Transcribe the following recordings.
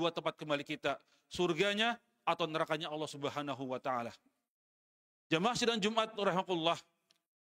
dua tempat kembali kita, surganya atau nerakanya Allah Subhanahu wa taala. Jamaah sidang Jumat rahimakumullah,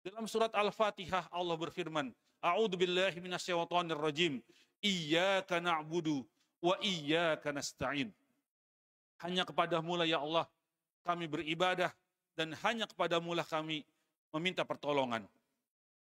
dalam surat Al-Fatihah Allah berfirman, A'udzubillahi minasyaitonirrajim. Iyyaka na'budu wa iyyaka nasta'in. Hanya kepadamu lah ya Allah kami beribadah dan hanya kepadamu lah kami meminta pertolongan.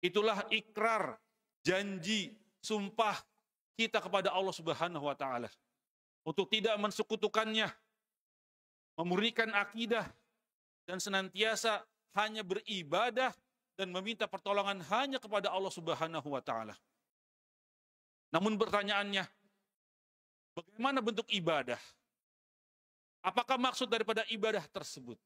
Itulah ikrar, janji, sumpah kita kepada Allah Subhanahu wa taala untuk tidak mensekutukannya, memurnikan akidah dan senantiasa hanya beribadah dan meminta pertolongan hanya kepada Allah Subhanahu wa taala. Namun pertanyaannya, bagaimana bentuk ibadah? Apakah maksud daripada ibadah tersebut?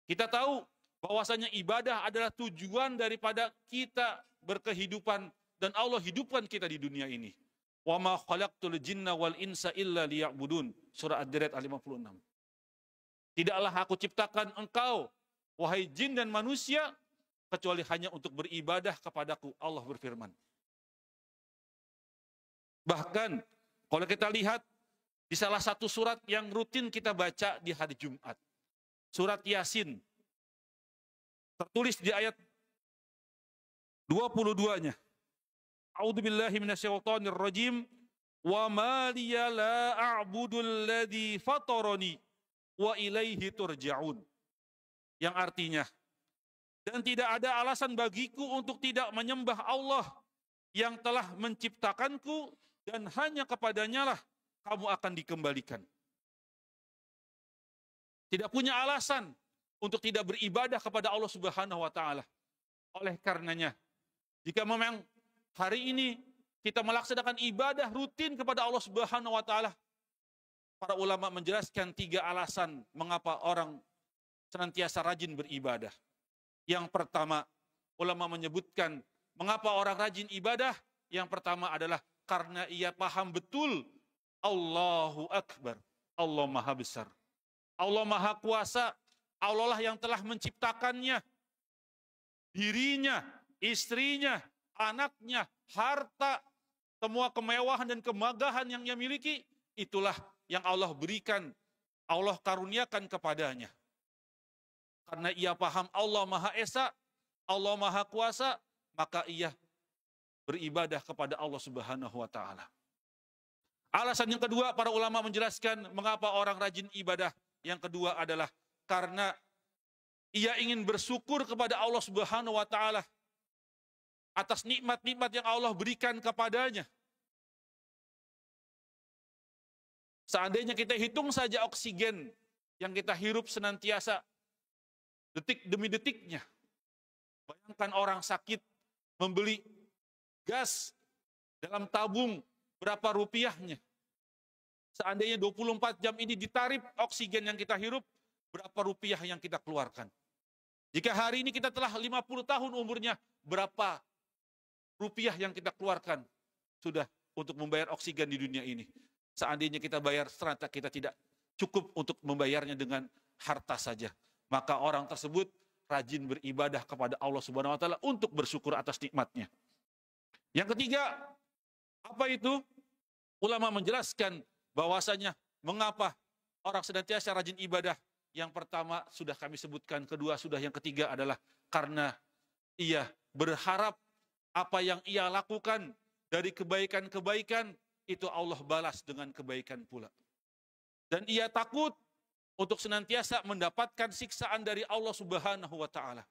Kita tahu bahwasanya ibadah adalah tujuan daripada kita berkehidupan dan Allah hidupkan kita di dunia ini. Wa ma khalaqtul jinna wal insa illa liya'budun. Surah Ad-Dariyat ayat 56. Tidaklah aku ciptakan engkau, wahai jin dan manusia, kecuali hanya untuk beribadah kepadaku, Allah berfirman. Bahkan kalau kita lihat di salah satu surat yang rutin kita baca di hari Jumat, surat Yasin, tertulis di ayat 22-nya. A'udzubillahi minasyaitonirrajim. Wa ma liya la a'budul ladzi fatarani wa ilaihi turja'un. Yang artinya, dan tidak ada alasan bagiku untuk tidak menyembah Allah yang telah menciptakanku dan hanya kepadanya lah kamu akan dikembalikan. Tidak punya alasan untuk tidak beribadah kepada Allah Subhanahu wa taala. Oleh karenanya, jika memang hari ini kita melaksanakan ibadah rutin kepada Allah Subhanahu wa taala, para ulama menjelaskan 3 alasan mengapa orang senantiasa rajin beribadah. Yang pertama, ulama menyebutkan mengapa orang rajin ibadah? Yang pertama adalah karena ia paham betul Allahu Akbar, Allah Maha Besar, Allah Maha Kuasa, Allah lah yang telah menciptakannya, dirinya, istrinya, anaknya, harta, semua kemewahan dan kemegahan yang ia miliki, itulah yang Allah berikan, Allah karuniakan kepadanya. Karena ia paham Allah Maha Esa, Allah Maha Kuasa, maka ia beribadah kepada Allah Subhanahu wa taala. Alasan yang kedua, para ulama menjelaskan mengapa orang rajin ibadah. Yang kedua adalah karena ia ingin bersyukur kepada Allah Subhanahu wa taala atas nikmat-nikmat yang Allah berikan kepadanya. Seandainya kita hitung saja oksigen yang kita hirup senantiasa detik demi detiknya. Bayangkan orang sakit membeli gas dalam tabung, berapa rupiahnya? Seandainya 24 jam ini ditarif oksigen yang kita hirup, berapa rupiah yang kita keluarkan? Jika hari ini kita telah 50 tahun umurnya, berapa rupiah yang kita keluarkan sudah untuk membayar oksigen di dunia ini? Seandainya kita bayar, ternyata kita tidak cukup untuk membayarnya dengan harta saja. Maka orang tersebut rajin beribadah kepada Allah Subhanahu wa taala untuk bersyukur atas nikmatnya. Yang ketiga, apa itu? Ulama menjelaskan bahwasanya mengapa orang senantiasa rajin ibadah. Yang pertama sudah kami sebutkan, kedua sudah, yang ketiga adalah karena ia berharap apa yang ia lakukan dari kebaikan-kebaikan itu Allah balas dengan kebaikan pula. Dan ia takut untuk senantiasa mendapatkan siksaan dari Allah Subhanahu wa taala.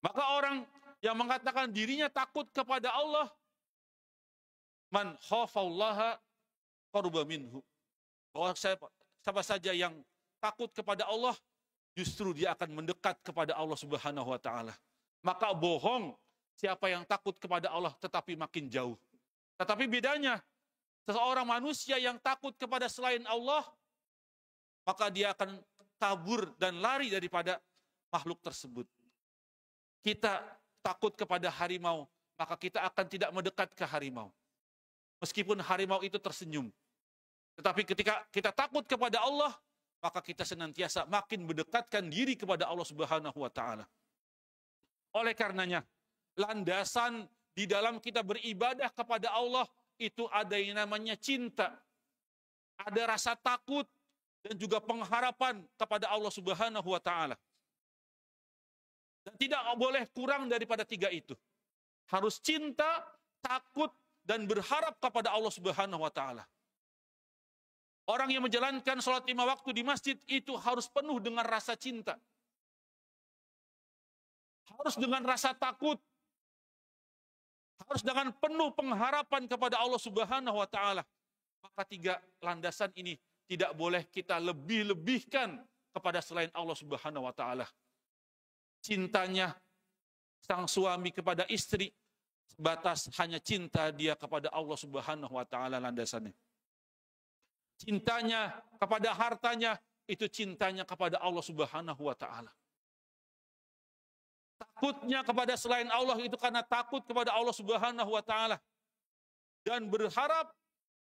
Maka orang yang mengatakan dirinya takut kepada Allah, man khaufallaha qarba minhu. Bahwa siapa saja yang takut kepada Allah, justru dia akan mendekat kepada Allah Subhanahu wa taala. Maka bohong siapa yang takut kepada Allah tetapi makin jauh. Tetapi bedanya, seseorang manusia yang takut kepada selain Allah, maka dia akan kabur dan lari daripada makhluk tersebut. Kita takut kepada harimau, maka kita akan tidak mendekat ke harimau. Meskipun harimau itu tersenyum. Tetapi ketika kita takut kepada Allah, maka kita senantiasa makin mendekatkan diri kepada Allah Subhanahu wa taala. Oleh karenanya, landasan di dalam kita beribadah kepada Allah itu ada yang namanya cinta. Ada rasa takut dan juga pengharapan kepada Allah Subhanahu wa taala. Dan tidak boleh kurang daripada 3 itu. Harus cinta, takut, dan berharap kepada Allah Subhanahu wa taala. Orang yang menjalankan sholat 5 waktu di masjid itu harus penuh dengan rasa cinta. Harus dengan rasa takut. Harus dengan penuh pengharapan kepada Allah Subhanahu wa taala. Maka 3 landasan ini tidak boleh kita lebih-lebihkan kepada selain Allah Subhanahu wa taala. Cintanya sang suami kepada istri sebatas hanya cinta dia kepada Allah Subhanahu wa taala landasannya. Cintanya kepada hartanya itu cintanya kepada Allah Subhanahu wa taala. Takutnya kepada selain Allah itu karena takut kepada Allah Subhanahu wa taala. Dan berharap,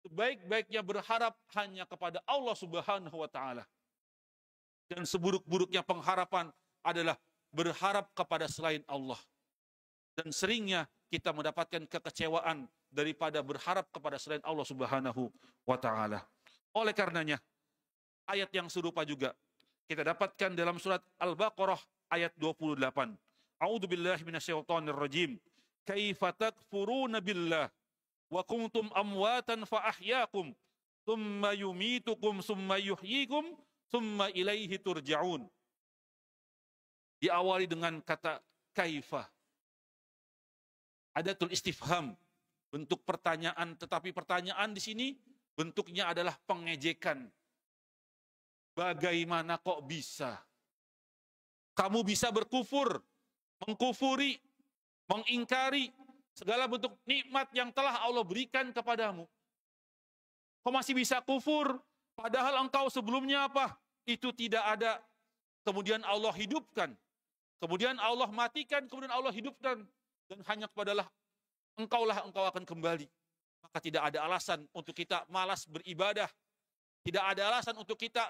sebaik-baiknya berharap hanya kepada Allah Subhanahu wa taala. Dan seburuk-buruknya pengharapan adalah berharap kepada selain Allah. Dan seringnya kita mendapatkan kekecewaan daripada berharap kepada selain Allah Subhanahu wa taala. Oleh karenanya, ayat yang serupa juga kita dapatkan dalam surat Al-Baqarah ayat 28. A'udzu billahi minasyaitonir rajim. Kaifa takfuruna billah wa kuntum amwatan fa ahyaakum tsumma yumitukum tsumma yuhyikum tsumma ilaihi turja'un. Diawali dengan kata kaifa. Adatul istifham, bentuk pertanyaan, tetapi pertanyaan di sini bentuknya adalah pengejekan. Bagaimana kok bisa? Kamu bisa berkufur, mengkufuri, mengingkari segala bentuk nikmat yang telah Allah berikan kepadamu. Kau masih bisa kufur, padahal engkau sebelumnya apa? Itu tidak ada. Kemudian Allah hidupkan. Kemudian Allah matikan, kemudian Allah hidupkan. Dan hanya kepadalah engkau akan kembali. Maka tidak ada alasan untuk kita malas beribadah. Tidak ada alasan untuk kita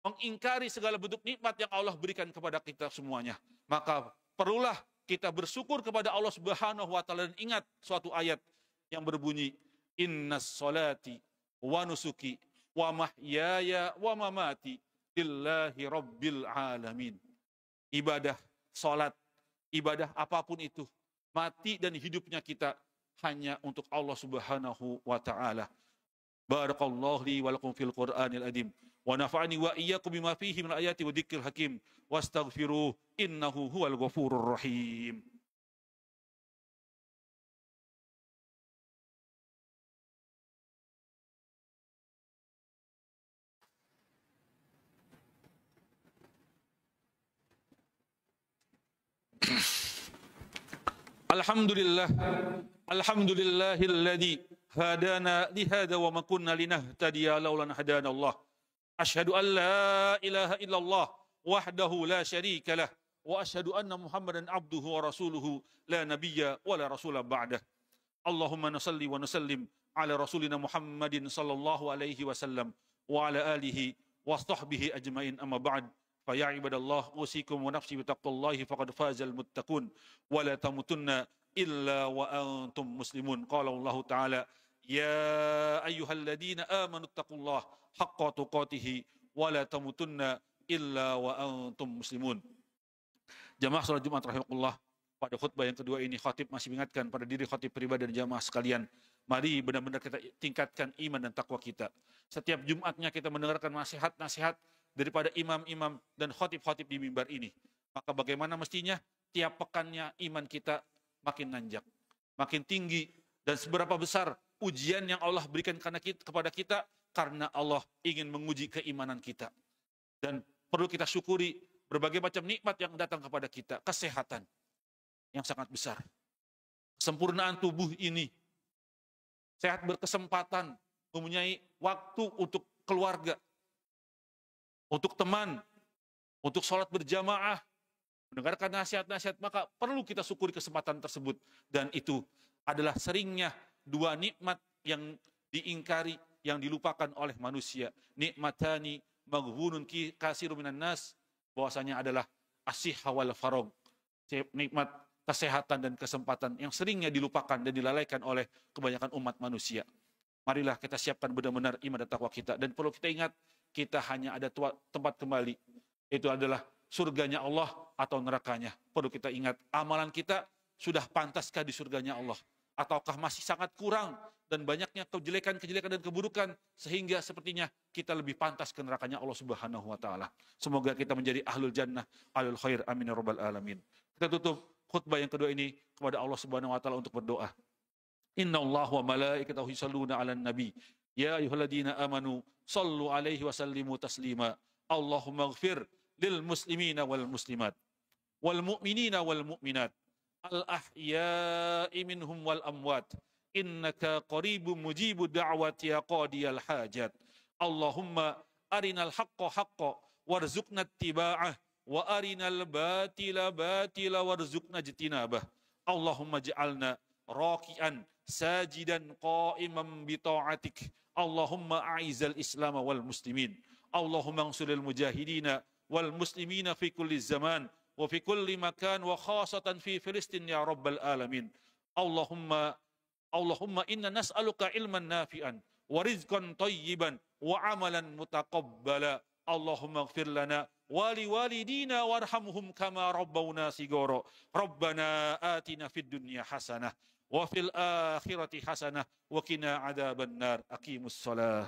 mengingkari segala bentuk nikmat yang Allah berikan kepada kita semuanya. Maka perlulah kita bersyukur kepada Allah Subhanahu wa taala dan ingat suatu ayat yang berbunyi innas salati wa nusuki wa mahyaya wa mamati lillahi rabbil alamin. Ibadah salat, ibadah apapun itu, mati dan hidupnya kita hanya untuk Allah Subhanahu wa taala. Barakallahu li wa lakum fil Qur'anil azim wa nafa'ani wa iyyakum bima fihi min ayati wa dzikril hakim wastaghfiruh innahu huwal ghafurur rahim. Alhamdulillah, alhamdulillahilladzi hadana lihada wa ma kunna linahtadiya laula an hadana Allah. Asyhadu an la ilaha illallah wahdahu la syarika lah wa asyhadu anna Muhammadan abduhu wa rasuluhu la nabiyya wa la rasula ba'dah. Allahumma nasalli wa nusallim ala rasulina Muhammadin sallallahu alaihi wasallam wa ala alihi wa sahbihi ajmain amma ba'd. فيا عباد الله أوصيكم ونفسي بتقوى الله فقد فاز المتقون ولا تموتن إلا وأنتم مسلمون. قال الله تعالى يا أيها الذين آمنوا اتقوا الله حق تقاته ولا تموتن إلا وأنتم مسلمون. Jamaah salat Jumat rahimakumullah, pada khutbah yang kedua ini khatib masih mengingatkan pada diri khatib pribadi dan jamaah sekalian, mari benar-benar kita tingkatkan iman dan takwa kita. Setiap Jumatnya kita mendengarkan nasihat-nasihat daripada imam-imam dan khotib-khotib di mimbar ini. Maka bagaimana mestinya tiap pekannya iman kita makin nanjak, makin tinggi, dan seberapa besar ujian yang Allah berikan kepada kita karena Allah ingin menguji keimanan kita. Dan perlu kita syukuri berbagai macam nikmat yang datang kepada kita. Kesehatan yang sangat besar, kesempurnaan tubuh ini, sehat berkesempatan, mempunyai waktu untuk keluarga, untuk teman, untuk sholat berjamaah, mendengarkan nasihat-nasihat, maka perlu kita syukuri kesempatan tersebut. Dan itu adalah seringnya dua nikmat yang diingkari, yang dilupakan oleh manusia. Nikmatani maghbunun kasiru minan nas, bahwasanya adalah as-sihha wal faragh. Nikmat kesehatan dan kesempatan yang seringnya dilupakan dan dilalaikan oleh kebanyakan umat manusia. Marilah kita siapkan benar-benar iman dan takwa kita. Dan perlu kita ingat, kita hanya ada tempat kembali. Itu adalah surganya Allah atau nerakanya. Perlu kita ingat, amalan kita sudah pantaskah di surganya Allah? Ataukah masih sangat kurang dan banyaknya kejelekan-kejelekan dan keburukan sehingga sepertinya kita lebih pantas ke nerakanya Allah Subhanahu wa taala. Semoga kita menjadi ahlul jannah, ahlul khair, amin ya rabbal alamin. Kita tutup khutbah yang kedua ini kepada Allah Subhanahu wa taala untuk berdoa. Inna Allah wa malaikatahu yusalluna 'alan nabi. Ya ayyuhalladzina amanu sallu alaihi wa sallimu taslima. Allahumma ighfir lil muslimina wal muslimat wal mu'minina wal mu'minat al ahya'i minhum wal amwat innaka qaribun mujibud da'wati ya qadiyal hajat. Allahumma arinal haqqa haqqa warzuqna ittiba'ah wa arinal batila batila warzuqna ijtinabah. Allahumma ij'alna raki'an sajidan qa'iman bi ta'atik. Allahumma a'izal islam wal muslimin. Allahumma ansuril mujahidina wal muslimina fi kulli zaman wa fi kulli makan wa khasatan fi Filistin ya rabbal alamin. Allahumma inna nas'aluka ilman nafi'an wa rizqan tayyiban wa amalan mutaqabbala. Allahumma ighfir lana wa liwalidina warhamhum kama rabbawna sigara. Rabbana atina fid dunya hasanah wa fil akhirati hasanah wa qina adzaban nar. Aqimus shalah.